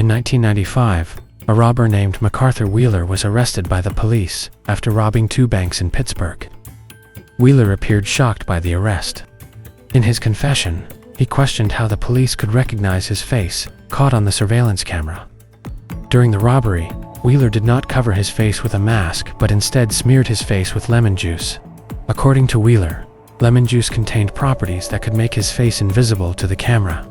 In 1995, a robber named MacArthur Wheeler was arrested by the police after robbing 2 banks in Pittsburgh. Wheeler appeared shocked by the arrest. In his confession, he questioned how the police could recognize his face, caught on the surveillance camera. During the robbery, Wheeler did not cover his face with a mask but instead smeared his face with lemon juice. According to Wheeler, lemon juice contained properties that could make his face invisible to the camera,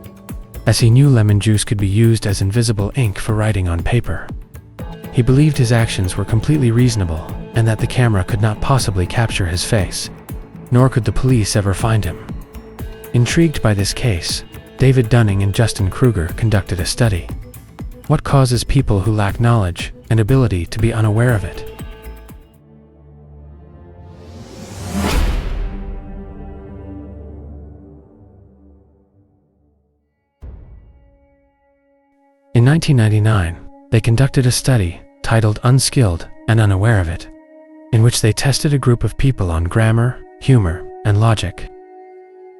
as he knew lemon juice could be used as invisible ink for writing on paper. He believed his actions were completely reasonable and that the camera could not possibly capture his face, nor could the police ever find him. Intrigued by this case, David Dunning and Justin Kruger conducted a study. What causes people who lack knowledge and ability to be unaware of it? In 1999, they conducted a study titled Unskilled and Unaware of It, in which they tested a group of people on grammar, humor, and logic.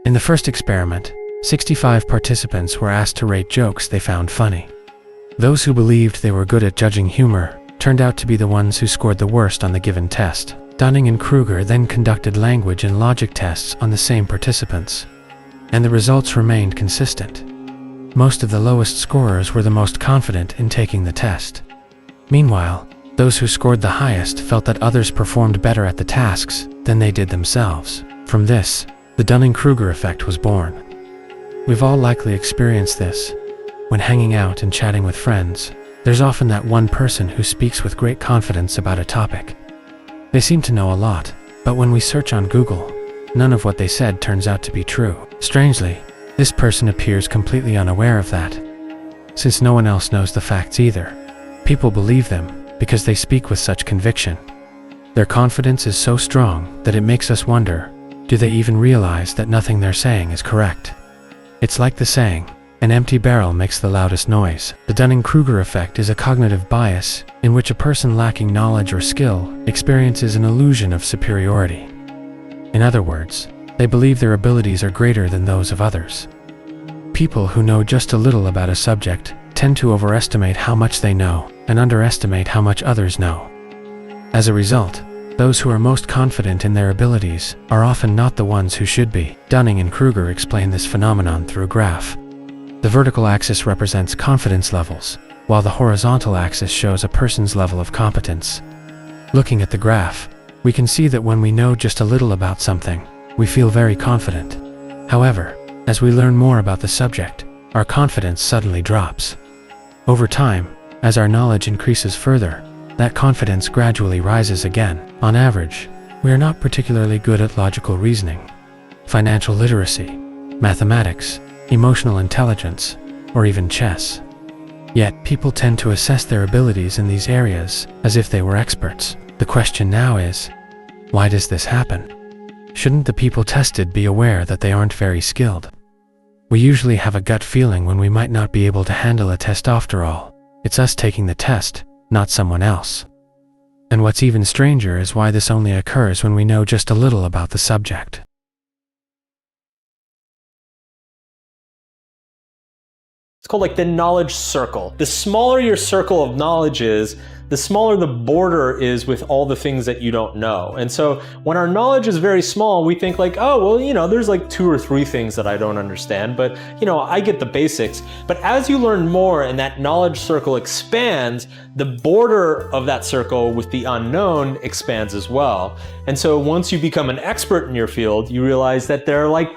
In the first experiment, 65 participants were asked to rate jokes they found funny. Those who believed they were good at judging humor turned out to be the ones who scored the worst on the given test. Dunning and Kruger then conducted language and logic tests on the same participants, and the results remained consistent. Most of the lowest scorers were the most confident in taking the test. Meanwhile, those who scored the highest felt that others performed better at the tasks than they did themselves. From this, the Dunning-Kruger Effect was born. We've all likely experienced this. When hanging out and chatting with friends, there's often that one person who speaks with great confidence about a topic. They seem to know a lot, but when we search on Google, none of what they said turns out to be true. Strangely, this person appears completely unaware of that. Since no one else knows the facts either, people believe them because they speak with such conviction. Their confidence is so strong that it makes us wonder, do they even realize that nothing they're saying is correct? It's like the saying, an empty barrel makes the loudest noise. The Dunning-Kruger effect is a cognitive bias in which a person lacking knowledge or skill experiences an illusion of superiority. In other words, they believe their abilities are greater than those of others. People who know just a little about a subject tend to overestimate how much they know and underestimate how much others know. As a result, those who are most confident in their abilities are often not the ones who should be. Dunning and Kruger explain this phenomenon through a graph. The vertical axis represents confidence levels, while the horizontal axis shows a person's level of competence. Looking at the graph, we can see that when we know just a little about something, we feel very confident. However, as we learn more about the subject, our confidence suddenly drops. Over time, as our knowledge increases further, that confidence gradually rises again. On average, we are not particularly good at logical reasoning, financial literacy, mathematics, emotional intelligence, or even chess. Yet, people tend to assess their abilities in these areas as if they were experts. The question now is, why does this happen? Shouldn't the people tested be aware that they aren't very skilled? We usually have a gut feeling when we might not be able to handle a test after all. It's us taking the test, not someone else. And what's even stranger is why this only occurs when we know just a little about the subject. It's called like the knowledge circle. The smaller your circle of knowledge is, the smaller the border is with all the things that you don't know. And so when our knowledge is very small, we think like, oh, well, there's like 2 or 3 things that I don't understand, but I get the basics. But as you learn more and that knowledge circle expands, the border of that circle with the unknown expands as well. And so once you become an expert in your field, you realize that there are like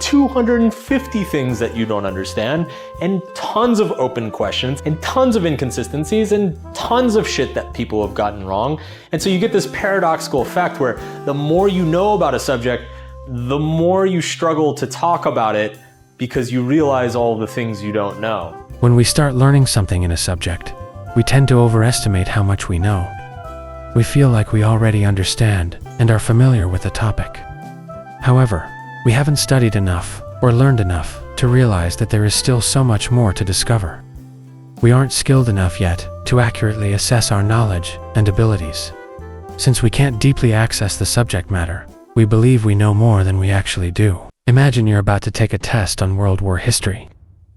250 things that you don't understand, and tons of open questions, and tons of inconsistencies, and tons of shit that people have gotten wrong. And so you get this paradoxical effect where the more you know about a subject, the more you struggle to talk about it because you realize all the things you don't know. When we start learning something in a subject, we tend to overestimate how much we know. We feel like we already understand and are familiar with the topic. However, we haven't studied enough or learned enough to realize that there is still so much more to discover. We aren't skilled enough yet to accurately assess our knowledge and abilities. Since we can't deeply access the subject matter, we believe we know more than we actually do. Imagine you're about to take a test on World War history.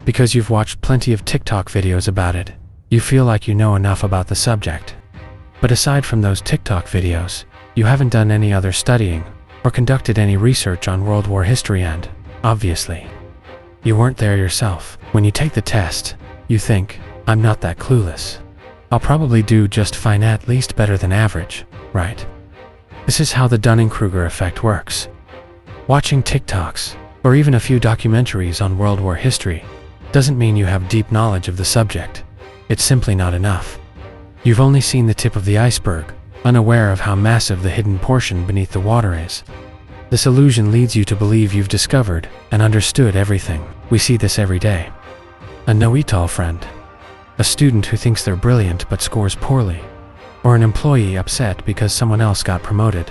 Because you've watched plenty of TikTok videos about it, you feel like you know enough about the subject. But aside from those TikTok videos, you haven't done any other studying or conducted any research on World War history and, obviously, you weren't there yourself. When you take the test, you think, I'm not that clueless. I'll probably do just fine, at least better than average, right? This is how the Dunning-Kruger effect works. Watching TikToks, or even a few documentaries on World War history, doesn't mean you have deep knowledge of the subject. It's simply not enough. You've only seen the tip of the iceberg, unaware of how massive the hidden portion beneath the water is. This illusion leads you to believe you've discovered and understood everything. We see this every day. A know-it-all friend, a student who thinks they're brilliant but scores poorly, or an employee upset because someone else got promoted.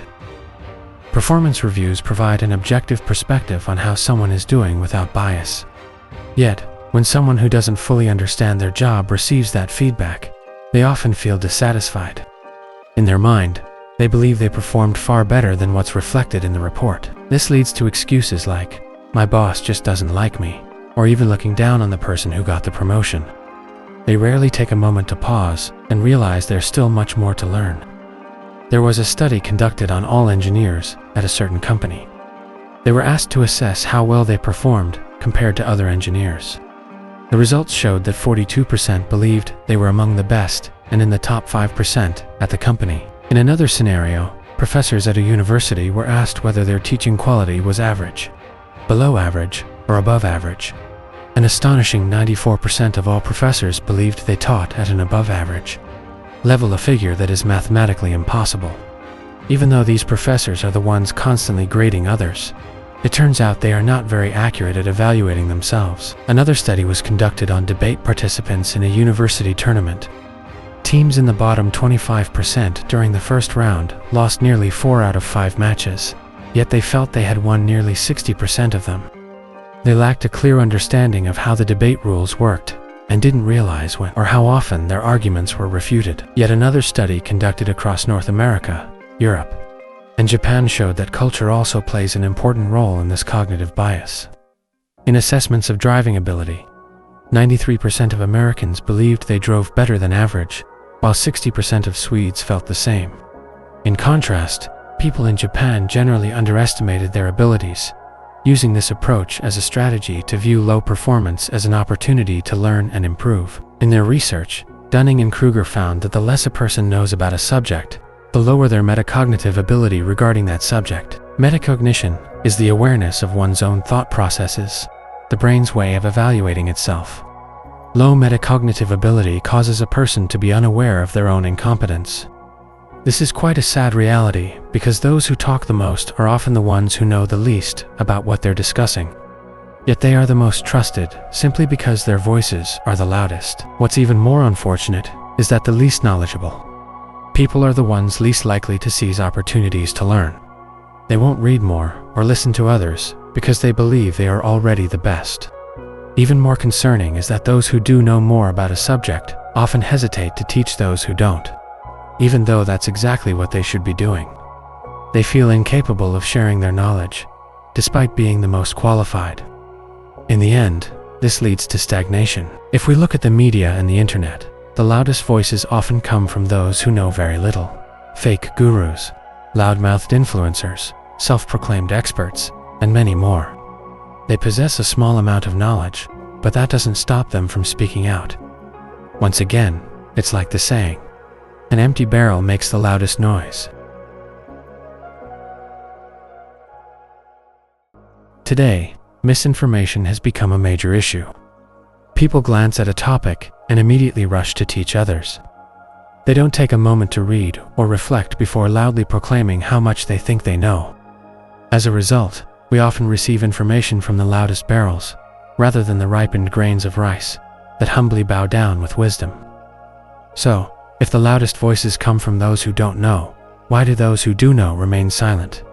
Performance reviews provide an objective perspective on how someone is doing without bias. Yet, when someone who doesn't fully understand their job receives that feedback, they often feel dissatisfied. In their mind, they believe they performed far better than what's reflected in the report. This leads to excuses like, my boss just doesn't like me, or even looking down on the person who got the promotion. They rarely take a moment to pause and realize there's still much more to learn. There was a study conducted on all engineers at a certain company. They were asked to assess how well they performed compared to other engineers. The results showed that 42% believed they were among the best and in the top 5% at the company. In another scenario, professors at a university were asked whether their teaching quality was average, below average, or above average. An astonishing 94% of all professors believed they taught at an above average level, a figure that is mathematically impossible. Even though these professors are the ones constantly grading others, it turns out they are not very accurate at evaluating themselves. Another study was conducted on debate participants in a university tournament. Teams in the bottom 25% during the first round lost nearly 4 out of 5 matches, yet they felt they had won nearly 60% of them. They lacked a clear understanding of how the debate rules worked and didn't realize when or how often their arguments were refuted. Yet another study conducted across North America, Europe, and Japan showed that culture also plays an important role in this cognitive bias. In assessments of driving ability, 93% of Americans believed they drove better than average, while 60% of Swedes felt the same. In contrast, people in Japan generally underestimated their abilities, using this approach as a strategy to view low performance as an opportunity to learn and improve. In their research, Dunning and Kruger found that the less a person knows about a subject, the lower their metacognitive ability regarding that subject. Metacognition is the awareness of one's own thought processes, the brain's way of evaluating itself. Low metacognitive ability causes a person to be unaware of their own incompetence. This is quite a sad reality because those who talk the most are often the ones who know the least about what they're discussing. Yet they are the most trusted simply because their voices are the loudest. What's even more unfortunate is that the least knowledgeable people are the ones least likely to seize opportunities to learn. They won't read more or listen to others because they believe they are already the best. Even more concerning is that those who do know more about a subject often hesitate to teach those who don't, even though that's exactly what they should be doing. They feel incapable of sharing their knowledge, despite being the most qualified. In the end, this leads to stagnation. If we look at the media and the internet, the loudest voices often come from those who know very little. Fake gurus, loudmouthed influencers, self-proclaimed experts, and many more. They possess a small amount of knowledge, but that doesn't stop them from speaking out. Once again, it's like the saying, an empty barrel makes the loudest noise. Today, misinformation has become a major issue. People glance at a topic and immediately rush to teach others. They don't take a moment to read or reflect before loudly proclaiming how much they think they know. As a result, we often receive information from the loudest barrels, rather than the ripened grains of rice that humbly bow down with wisdom. So, if the loudest voices come from those who don't know, why do those who do know remain silent?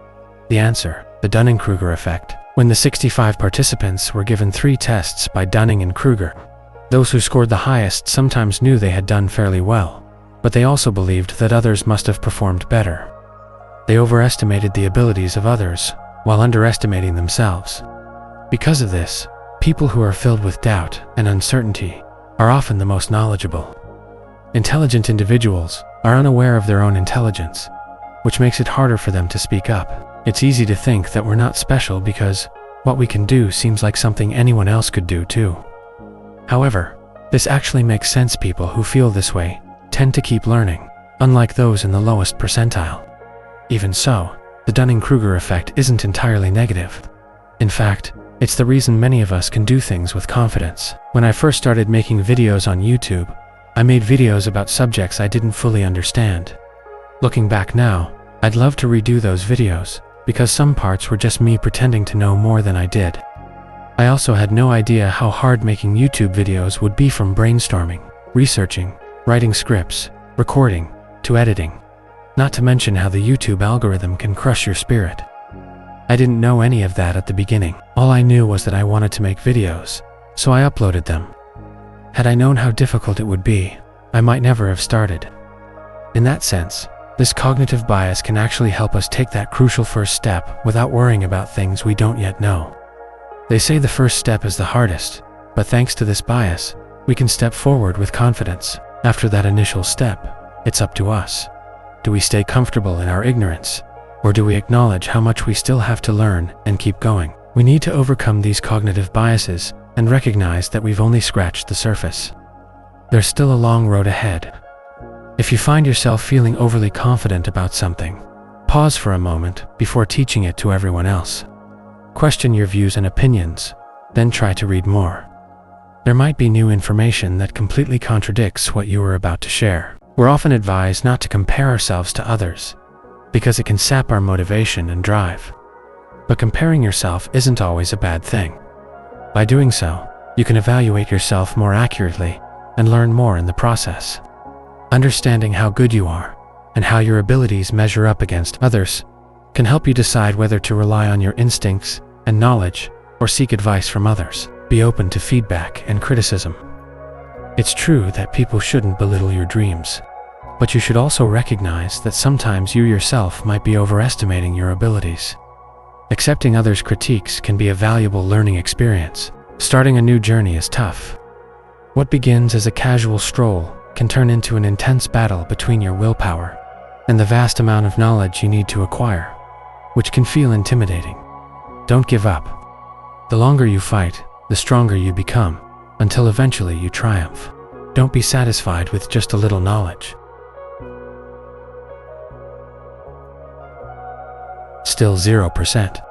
The answer: the Dunning-Kruger Effect. When the 65 participants were given 3 tests by Dunning and Kruger, those who scored the highest sometimes knew they had done fairly well, but they also believed that others must have performed better. They overestimated the abilities of others while underestimating themselves. Because of this, People who are filled with doubt and uncertainty are often the most knowledgeable. Intelligent individuals are unaware of their own intelligence, which makes it harder for them to speak up. It's easy to think that we're not special because what we can do seems like something anyone else could do too. However, this actually makes sense. People who feel this way tend to keep learning, unlike those in the lowest percentile. Even so, the Dunning-Kruger effect isn't entirely negative. In fact, it's the reason many of us can do things with confidence. When I first started making videos on YouTube, I made videos about subjects I didn't fully understand. Looking back now, I'd love to redo those videos, because some parts were just me pretending to know more than I did. I also had no idea how hard making YouTube videos would be, from brainstorming, researching, writing scripts, recording, to editing. Not to mention how the YouTube algorithm can crush your spirit. I didn't know any of that at the beginning. All I knew was that I wanted to make videos, so I uploaded them. Had I known how difficult it would be, I might never have started. In that sense, this cognitive bias can actually help us take that crucial first step without worrying about things we don't yet know. They say the first step is the hardest, but thanks to this bias, we can step forward with confidence. After that initial step, it's up to us. Do we stay comfortable in our ignorance, or do we acknowledge how much we still have to learn and keep going? We need to overcome these cognitive biases and recognize that we've only scratched the surface. There's still a long road ahead. If you find yourself feeling overly confident about something, pause for a moment before teaching it to everyone else. Question your views and opinions, then try to read more. There might be new information that completely contradicts what you were about to share. We're often advised not to compare ourselves to others, because it can sap our motivation and drive. But comparing yourself isn't always a bad thing. By doing so, you can evaluate yourself more accurately and learn more in the process. Understanding how good you are and how your abilities measure up against others can help you decide whether to rely on your instincts and knowledge or seek advice from others. Be open to feedback and criticism. It's true that people shouldn't belittle your dreams, but you should also recognize that sometimes you yourself might be overestimating your abilities. Accepting others' critiques can be a valuable learning experience. Starting a new journey is tough. What begins as a casual stroll can turn into an intense battle between your willpower and the vast amount of knowledge you need to acquire, which can feel intimidating. Don't give up. The longer you fight, the stronger you become, until eventually you triumph. Don't be satisfied with just a little knowledge. Still 0%.